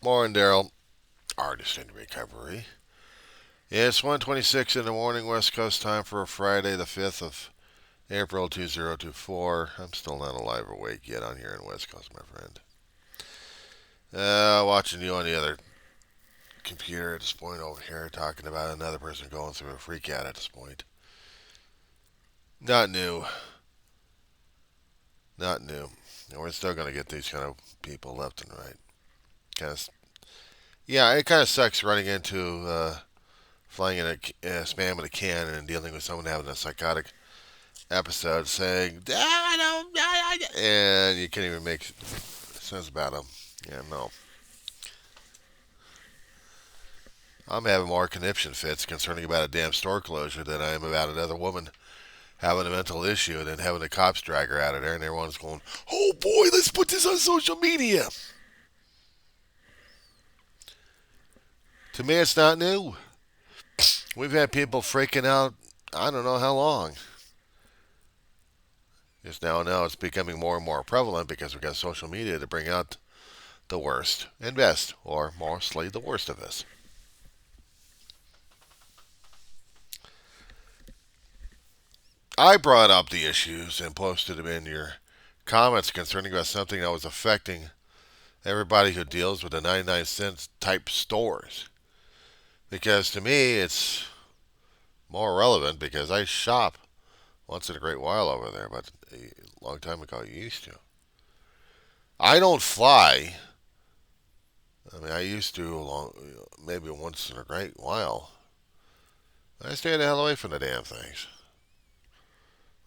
Morning, Daryl. Artist in recovery. Yeah, it's 1:26 in the morning, West Coast time for a Friday, the 5th of April 2024. I'm still not alive or awake yet on here in West Coast, my friend. Watching you on the other computer at this point over here, talking about another person going through a freak out at this point. Not new. Not new. And we're still going to get these kind of people left and right. Kind of, yeah, it kind of sucks running into flying in a spam in a can and dealing with someone having a psychotic episode saying, I don't, and you can't even make sense about them. Yeah, no. I'm having more conniption fits concerning about a damn store closure than I am about another woman having a mental issue and then having the cops drag her out of there and everyone's going, oh boy, let's put this on social media. To me, it's not new. We've had people freaking out, I don't know how long. Just now it's becoming more and more prevalent because we've got social media to bring out the worst and best, or mostly the worst of us. I brought up the issues and posted them in your comments concerning about something that was affecting everybody who deals with the 99 cent type stores. Because to me, it's more relevant because I shop once in a great while over there, but a long time ago I used to. I don't fly. I mean, I used to maybe once in a great while. I stay the hell away from the damn things.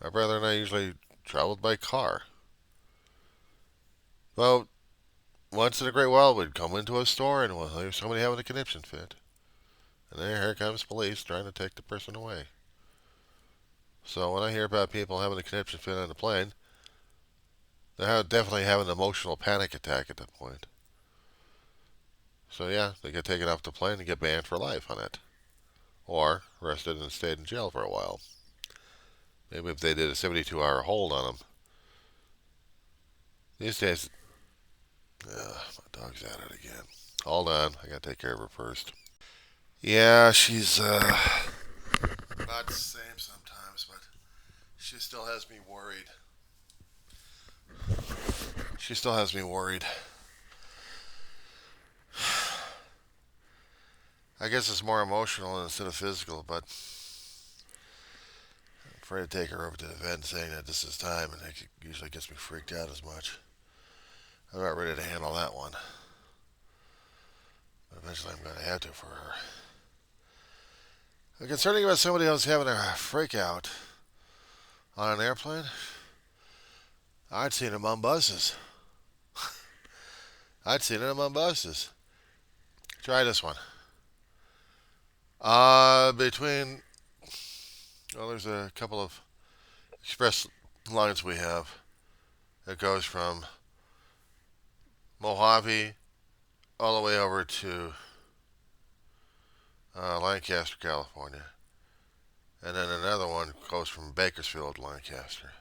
My brother and I usually traveled by car. Well, once in a great while, we'd come into a store and well, there's somebody having a conniption fit. And then here comes police trying to take the person away. So when I hear about people having a conniption fit on a plane, they're definitely having an emotional panic attack at that point. So yeah, they get taken off the plane and get banned for life on it. Or arrested and stayed in jail for a while. Maybe if they did a 72-hour hold on them. These days, my dog's at it again. Hold on, I gotta take care of her first. Yeah, she's not the same sometimes, but she still has me worried. She still has me worried. I guess it's more emotional instead of physical, but I'm afraid to take her over to the vet saying that this is time, and it usually gets me freaked out as much. I'm not ready to handle that one, but eventually I'm going to have to for her. Concerning about somebody else having a freak out on an airplane, I'd seen them on buses. I'd seen them on buses. Try this one. Between, well, there's a couple of express lines we have. It goes from Mojave all the way over to Lancaster, California. And then another one goes from Bakersfield to Lancaster.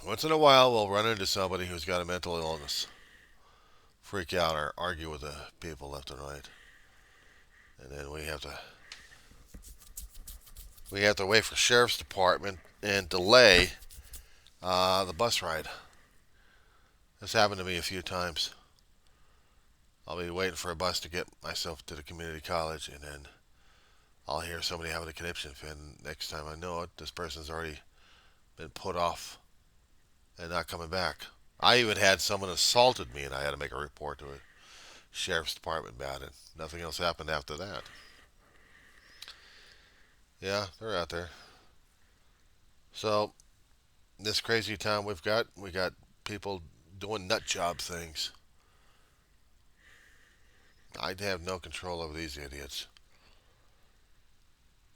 Once in a while, we'll run into somebody who's got a mental illness, freak out, or argue with the people left and right. And then we have to wait for sheriff's department and delay the bus ride. This happened to me a few times. I'll be waiting for a bus to get myself to the community college, and then I'll hear somebody having a conniption fit. And next time I know it, this person's already been put off and not coming back. I even had someone assaulted me, and I had to make a report to a sheriff's department about it. Nothing else happened after that. Yeah, they're out there. So this crazy time we got people doing nut job things. I have no control over these idiots.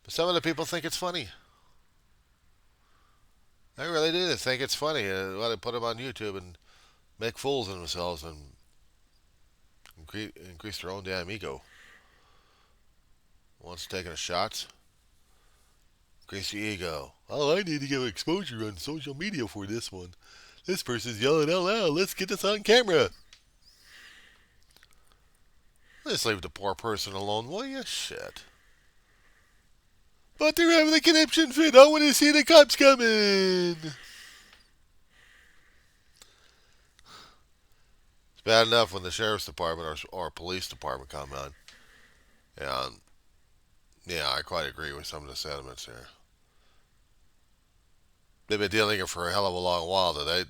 But some of the people think it's funny. They really do. They think it's funny. Well, they put them on YouTube and make fools of themselves and increase their own damn ego. Once taking a shot, increase the ego. Oh, I need to get exposure on social media for this one. This person's yelling out loud. Let's get this on camera. Just leave the poor person alone, will you? Shit. But they're having a conniption fit. I want to see the cops coming. It's bad enough when the sheriff's department or police department come on. And yeah, I quite agree with some of the sentiments here. They've been dealing it for a hell of a long while. They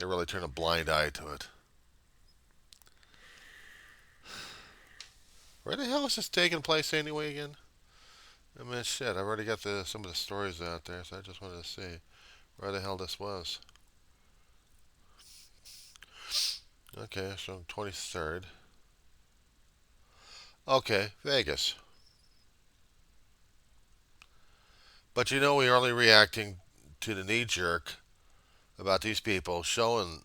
really turn a blind eye to it. Where the hell is this taking place anyway again? I mean, shit, I've already got some of the stories out there, so I just wanted to see where the hell this was. Okay, so 23rd. Okay, Vegas. But you know, we're only reacting to the knee jerk about these people showing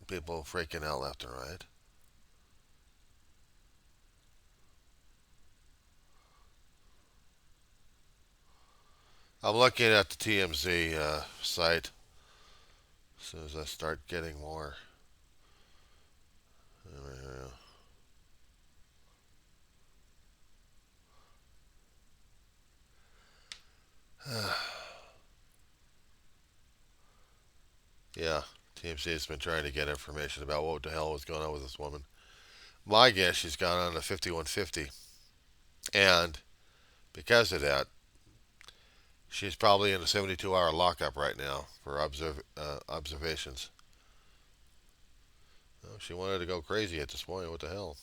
people freaking out left and right. I'm looking at the TMZ site as soon as I start getting more. Yeah, TMZ has been trying to get information about what the hell was going on with this woman. My guess, she's gone on to 5150, and because of that, she's probably in a 72-hour lockup right now for observations. Oh, she wanted to go crazy at this point. What the hell?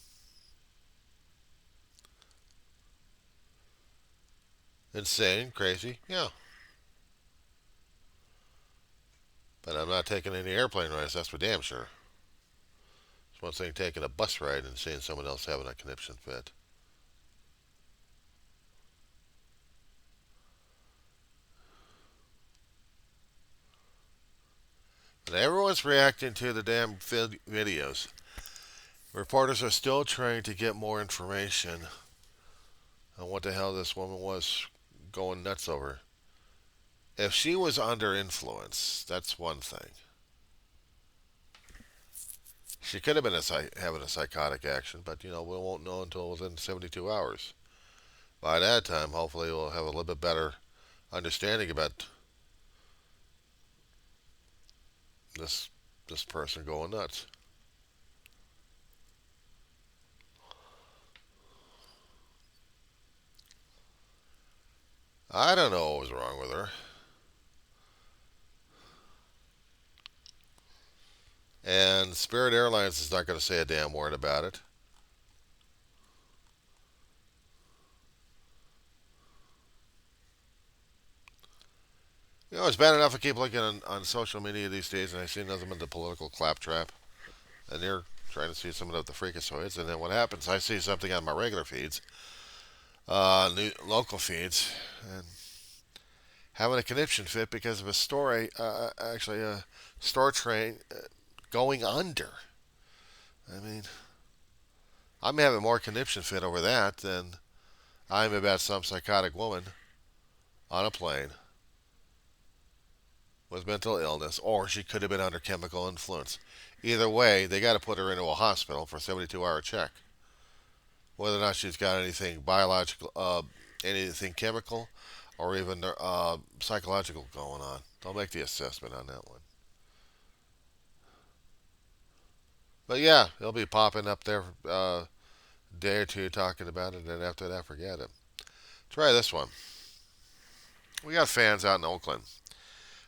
Insane, crazy, yeah. But I'm not taking any airplane rides. That's for damn sure. It's one thing taking a bus ride and seeing someone else having a conniption fit. And everyone's reacting to the damn videos. Reporters are still trying to get more information on what the hell this woman was going nuts over. If she was under influence, that's one thing. She could have been having a psychotic action, but we won't know until within 72 hours. By that time, hopefully, we'll have a little bit better understanding about this this person going nuts. I don't know what was wrong with her. And Spirit Airlines is not going to say a damn word about it. It's bad enough I keep looking on social media these days and I see nothing but the political claptrap. And they're trying to see some of the freakazoids. And then what happens, I see something on my regular feeds, local feeds, and having a conniption fit because of a story, actually a store train going under. I mean, I'm having more conniption fit over that than I'm about some psychotic woman on a plane with mental illness, or she could have been under chemical influence. Either way, they got to put her into a hospital for a 72-hour check. Whether or not she's got anything biological, anything chemical, or even psychological going on. They'll make the assessment on that one. But yeah, he'll be popping up there a day or two talking about it, and then after that, forget it. Try this one. We got fans out in Oakland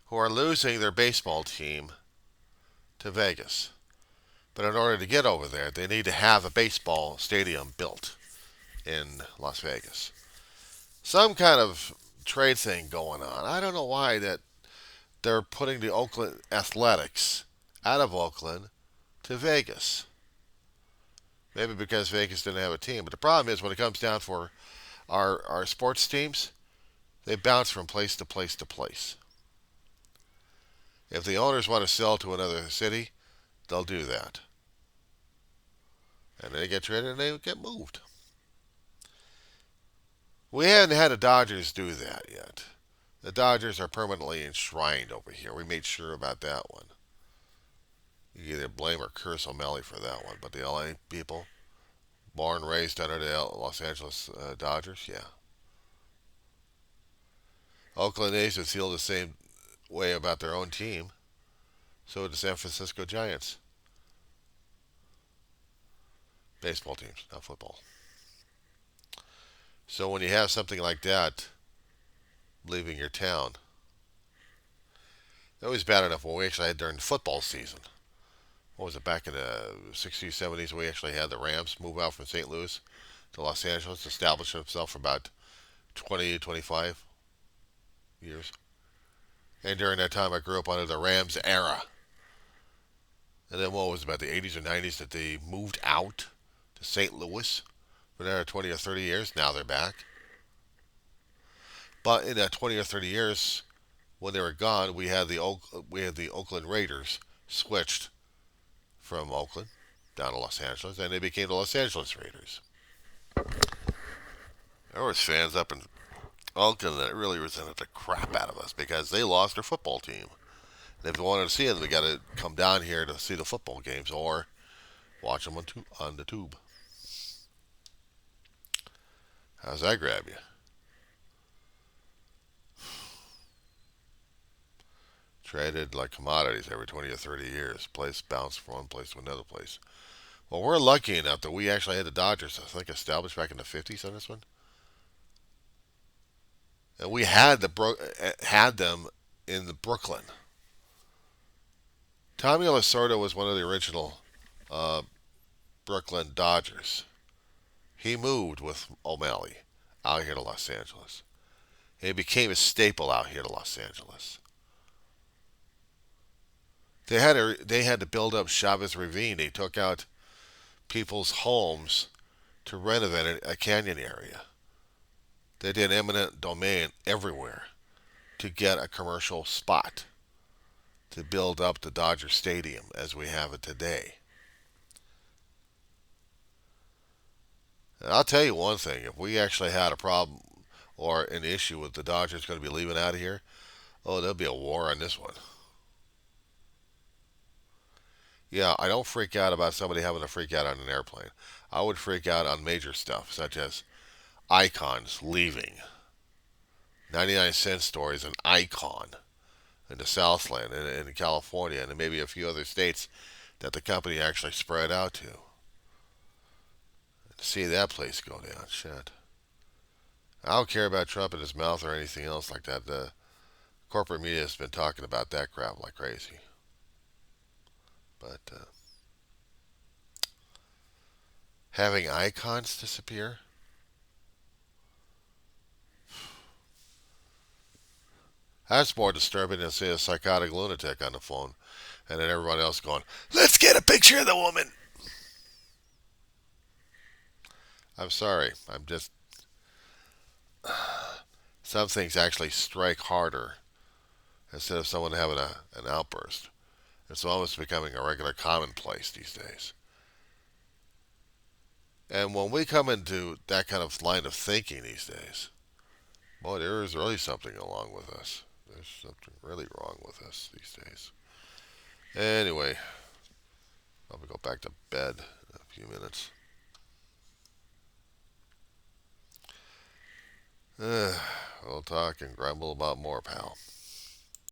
who are losing their baseball team to Vegas. But in order to get over there, they need to have a baseball stadium built in Las Vegas. Some kind of trade thing going on. I don't know why that they're putting the Oakland Athletics out of Oakland to Vegas. Maybe because Vegas didn't have a team. But the problem is when it comes down for our sports teams, they bounce from place to place to place. If the owners want to sell to another city, they'll do that. And they get traded and they get moved. We haven't had the Dodgers do that yet. The Dodgers are permanently enshrined over here. We made sure about that one. You either blame or curse O'Malley for that one. But the LA people, born and raised under the Los Angeles Dodgers, yeah. Oakland A's would feel the same way about their own team. So would the San Francisco Giants. Baseball teams, not football. So when you have something like that leaving your town, that was bad enough when we actually had during the football season. What was it, back in the 60s, 70s, we actually had the Rams move out from St. Louis to Los Angeles, establish themselves for about 20, 25 years. And during that time, I grew up under the Rams era. And then what was it, about the 80s or 90s that they moved out to St. Louis for another 20 or 30 years. Now they're back. But in that 20 or 30 years, when they were gone, we had the Oakland Raiders switched from Oakland down to Los Angeles, and they became the Los Angeles Raiders. There was fans up in Oakland that really resented the crap out of us because they lost their football team. And if they wanted to see it, they got to come down here to see the football games or watch them on the tube. How's that grab you? Traded like commodities every 20 or 30 years. Place bounced from one place to another place. Well, we're lucky enough that we actually had the Dodgers, I think, established back in the 50s on this one. And we had them in the Brooklyn. Tommy Lasorda was one of the original uh, Brooklyn Dodgers. He moved with O'Malley out here to Los Angeles. He became a staple out here to Los Angeles. They had to build up Chavez Ravine. They took out people's homes to renovate a canyon area. They did eminent domain everywhere to get a commercial spot to build up the Dodger Stadium as we have it today. And I'll tell you one thing: if we actually had a problem or an issue with the Dodgers going to be leaving out of here, oh, there'll be a war on this one. Yeah, I don't freak out about somebody having to freak out on an airplane. I would freak out on major stuff, such as icons leaving. 99-cent store is an icon in the Southland and in California and maybe a few other states that the company actually spread out to. To see that place go down, shit. I don't care about Trump and his mouth or anything else like that. The corporate media has been talking about that crap like crazy. But having icons disappear? That's more disturbing than, say, a psychotic lunatic on the phone and then everyone else going, let's get a picture of the woman. I'm sorry. I'm just. Some things actually strike harder instead of someone having an outburst. It's almost becoming a regular commonplace these days. And when we come into that kind of line of thinking these days, boy, there is really something wrong with us. There's something really wrong with us these days. Anyway, I'll go back to bed in a few minutes. We'll talk and grumble about more, pal.